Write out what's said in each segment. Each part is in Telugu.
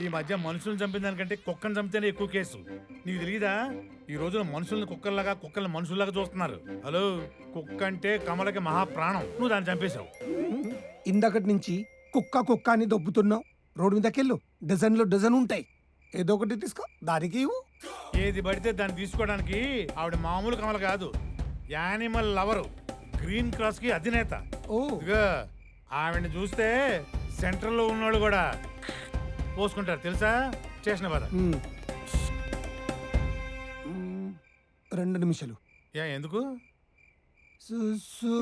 ఈ మధ్య మనుషులను చంపిన దానికంటే కుక్కను చంపితేనే ఎక్కువ కేసు. నీకు తెలియదా? ఈ రోజున మనుషుల్ని కుక్కల్లాగా, కుక్కల్ని మనుషుల్లాగా చూస్తున్నారు. హలో, కుక్క అంటే కమలకి మహాప్రాణం. నువ్వు దాన్ని చంపేశావు. ఇందకటి నుంచి కుక్క కుక్క అని దొబ్బుతున్నావు. రోడ్డు మీదకెళ్ళు, డజన్లు డజన్ ఉంటాయి. ఏదో ఒకటి తీసుకో, దానికి ఇవ్వు. ఏది పడితే దాన్ని తీసుకోవడానికి ఆవిడ మామూలు కమల కాదు, యానిమల్ లవరు, గ్రీన్ క్రాస్ కి అధినేత. ఓ ఇదిగో ఆవిడని చూస్తే సెంట్రల్ లో ఉన్నోళ్ళు కూడా పోసుకుంటారు తెలుసా? స్టేషన్ పద. 2 నిమిషాలు. ఎందుకు? సుసు.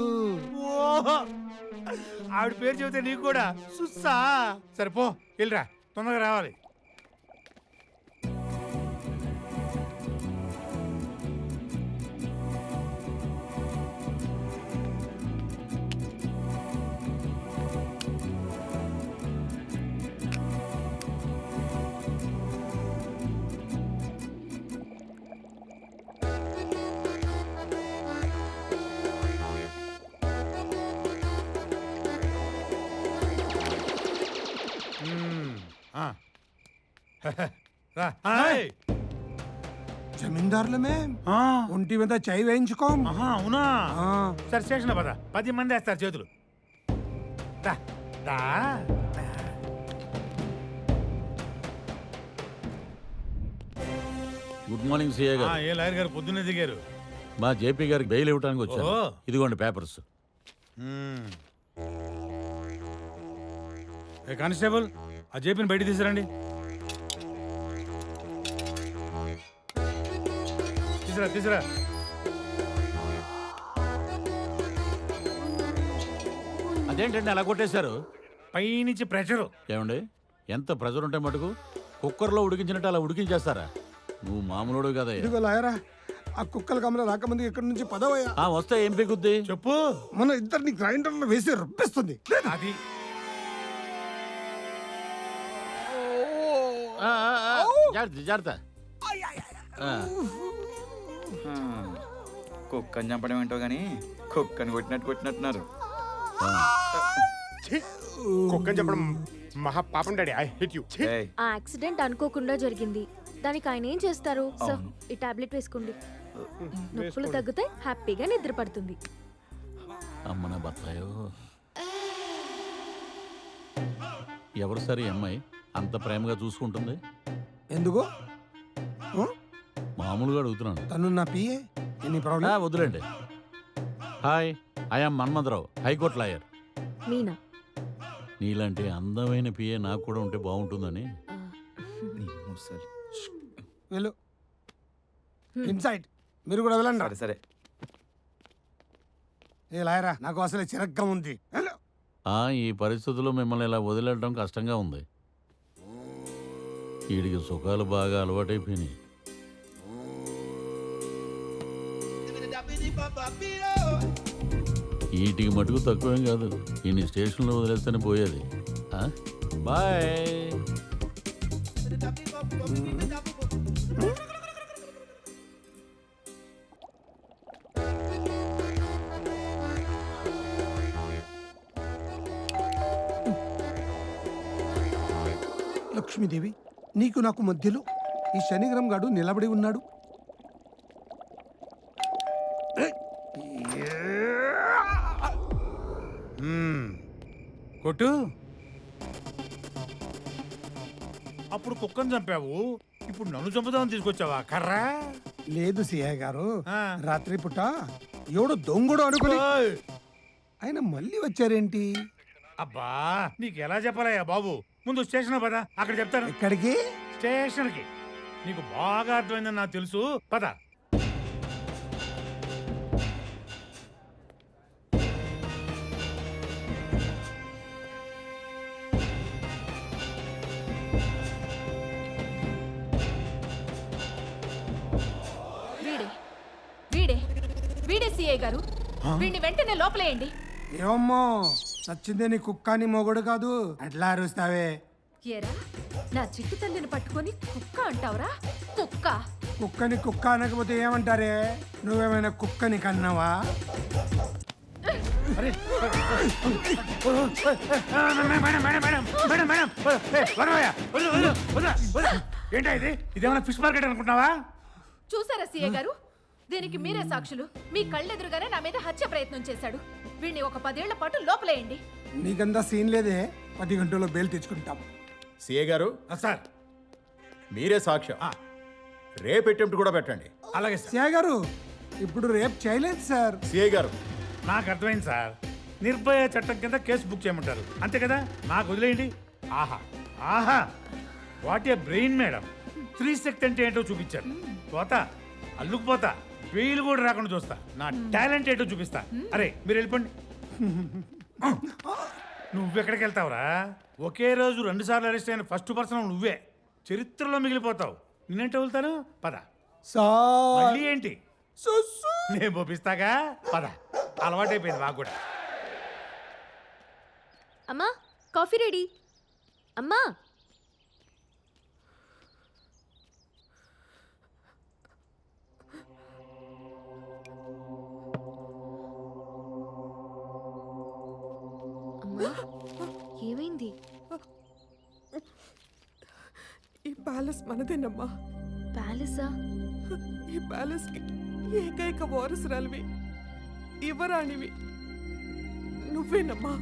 ఓహో, ఆవిడ పేరు చెబితే నీకు కూడా సుస్సా? సరే పో, వెళ్ళరా, తొందరగా రావాలి. రా. హాయ్. జమీందారులమే ఒంటి మీద చై వేయించుకో. అవునా? ఆ. సరే స్టేషన్ పద, 10 మంది వేస్తారు చేతులు. దా, దా. గుడ్ మార్నింగ్ సిఏ గారు. ఏ లాయర్ గారు పొద్దున్నే దిగారు? మా జేపీ గారికి బెయిల్ ఇవ్వడానికి వచ్చాను. ఓహో. ఇదిగోండి పేపర్స్. కానిస్టేబుల్, ఆ జేపీని బయట తీసుకురండి. తీసురా తీసురా. అదేంటండి అలా కొట్టేశారు? పైనుంచి ప్రెషరు. ఏమండి, ఎంత ప్రెజర్ ఉంటే మటుకు కుక్కర్లో ఉడికించినట్టు అలా ఉడికించేస్తారా? నువ్వు మామూలుడు కదా. ఇదిగో లాయరా, ఆ కుక్కల కమల రాకముందు ఇక్కడి నుంచి పదవయ్యా. వస్తే ఏం పీకుద్ది? చెప్పు. మన ఇద్దరిని గ్రైండర్లో వేసి రప్పిస్తుంది. అది జాగ్రత్త. కుక్కని చంపడం ఏంటో గానీ కుక్కని కొట్టినట్టున్నారు. కుక్కని చెప్పడం మహా పాపం డాడీ. I hit you. ఆ యాక్సిడెంట్ అనుకోకుండా జరిగింది. దానికి ఆయన ఏం చేస్తారు? సో ఈ టాబ్లెట్ వేసుకోండి, నొప్పులు తగ్గుతాయి, హ్యాపీగా నిద్ర పడుతుంది. అమ్మన బత్తాయో. ఎవరు సరే అమ్మాయి అంత ప్రేమగా చూసుకుంటుంది? ఎందుకు? మామూలుగా అడుగుతున్నాను. తను నా పిఏ. Any problem? వదిలేండి. Hi, I'm Manmatharao, high court lawyer. Meena. నీలాంటి అందమైన పిఏ నాకు కూడా ఉంటే బాగుంటుందని. వెళ్ళు ఇన్సైడ్. మీరు కూడా వెళ్ళండి. సరే. ఏ లాయరా, నాకు అసలు చిరగ్గా ఉంది. ఈ పరిస్థితుల్లో మిమ్మల్ని ఇలా వదిలేయడం కష్టంగా ఉంది. వీడికి సుఖాలు బాగా అలవాటైపోయినాయి. వీటికి మటుకు తక్కువేం కాదు. ఈయన స్టేషన్లో వదిలేస్తేనే పోయేది. బాయ్. లక్ష్మీదేవి, నీకు నాకు మధ్యలో ఈ శనిగ్రహం గాడు నిలబడి ఉన్నాడు. కొట్టు. అప్పుడు కుక్కను చంపావు, ఇప్పుడు నన్ను చంపుదామని తీసుకొచ్చావా కర్రా? లేదు సిఐ గారు, రాత్రి పుట్ట ఎవడో దొంగడు అనుకుని ఆయన మళ్ళీ వచ్చారేంటి? అబ్బా, నీకు ఎలా చెప్పాలయ్యా బాబు? ముందు స్టేషన్ పద, అక్కడ చెప్తాను. ఎక్కడికి? స్టేషన్ కి. నీకు బాగా అర్థమైందని నాకు తెలుసు, పద. వీడే సిఐ గారు, వీడిని వెంటనే లోపలేయండి. ఏమమ్మో, నచ్చిందే నీ కుక్క అని మొగుడు కాదు, అట్లా అరుస్తావే? ఏరా, నా చిట్టు తల్లిని పట్టుకొని కుక్క అంటావురా? కుక్క కుక్కని కుక్క అనకపోతే ఏమంటారే? నువ్వేమైనా కుక్కని కన్నావా? అరే madam madam madam madam madam ఏంటా ఇది? ఇదేమన్నా ఫిష్ మార్కెట్ అనుకుంటున్నావా? చూసారా సీఏ గారు, దీనికి మీరే సాక్షులు. మీ కళ్ళెదురుగానే నా మీద హత్య ప్రయత్నం చేశాడు. వీడిని ఒక 10 ఏళ్ల పాటు లోపలేయండి. నీకంతా సీన్ లేదే, 10 గంటల్లో బెయిల్ తెచ్చుకుంటాం. సిఏ గారు సార్ మీరే సాక్ష్యం. రేప్ అటెంప్ట్ కూడా పెట్టండి. అలాగే సార్. సిఐ గారు ఇప్పుడు రేపు చేయలేదు సార్. సిఏ గారు నాకు అర్థమైంది సార్. నిర్భయ చట్టం కింద కేసు బుక్ చేయమంటారు అంతే కదా? నాకు వదిలేయండి. ఆహా ఆహా what a brain madam. 3 sect అంటే ఏంటో చూపించారు. పోతా అల్లుకుపోతా, బెయిల్ కూడా రాకుండా చూస్తా. నా టాలెంట్ ఏంటో చూపిస్తా. అరే మీరు వెళ్ళిపోండి. నువ్వెక్కడికి వెళ్తావురా? ఒకే రోజు 2 సార్లు అరెస్ట్ అయిన ఫస్ట్ పర్సన్ నువ్వే. చరిత్రలో మిగిలిపోతావు. నిన్నంటే వెళ్తాను. పద. సార్ మళ్ళీ ఏంటి? నేను పంపిస్తాగా. పద. అలవాటైపోయింది మాకు కూడా. అమ్మా కాఫీ రెడీ. అమ్మా అమ్మా ఏమైంది? ఈ ప్యాలెస్ మనదేనమ్మా. ప్యాలెసా? ఈ ప్యాలెస్కి ఏకైక వారసురాలివి, యువరాణివి నువ్వేనమ్మా.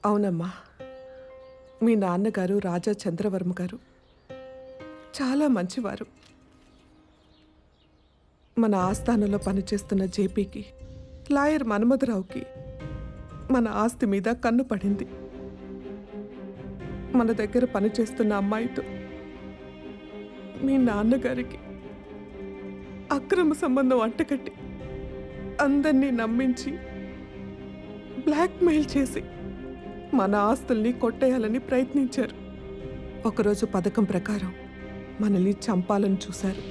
అవునమ్మా, మీ నాన్నగారు రాజా చంద్రవర్మ గారు చాలా మంచివారు. మన ఆస్థానంలో పనిచేస్తున్న జేపీకి, లాయర్ మన్మథరావుకి మన ఆస్తి మీద కన్ను పడింది. మన దగ్గర పనిచేస్తున్న అమ్మాయితో మీ నాన్నగారికి అక్రమ సంబంధం అంటకట్టి అందరినీ నమ్మించి బ్లాక్మెయిల్ చేసి మన ఆస్తుల్ని కొట్టేయాలని ప్రయత్నించారు. ఒకరోజు పథకం ప్రకారం మనల్ని చంపాలని చూశారు.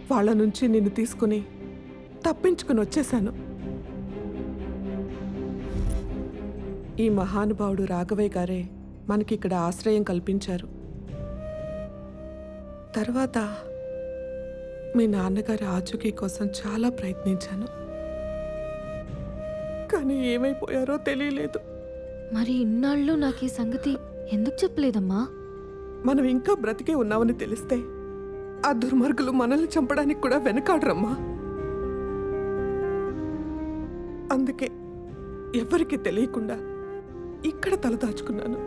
వాళ్ళ నుంచి నిన్ను తీసుకుని తప్పించుకుని వచ్చేశాను. ఈ మహానుభావుడు రాఘవయ్య గారే మనకి ఇక్కడ ఆశ్రయం కల్పించారు. తర్వాత మీ నాన్నగారి ఆచూకీ కోసం చాలా ప్రయత్నించాను, కానీ ఏమైపోయారో తెలియలేదు. మరి ఇన్నాళ్ళు నాకు ఈ సంగతి ఎందుకు చెప్పలేదమ్మా? మనం ఇంకా బ్రతికే ఉన్నామని తెలిస్తే ఆ దుర్మార్గులు మనల్ని చంపడానికి కూడా వెనకాడరమ్మా. అందుకే ఎవరికి తెలియకుండా ఇక్కడ తలదాచుకున్నాను.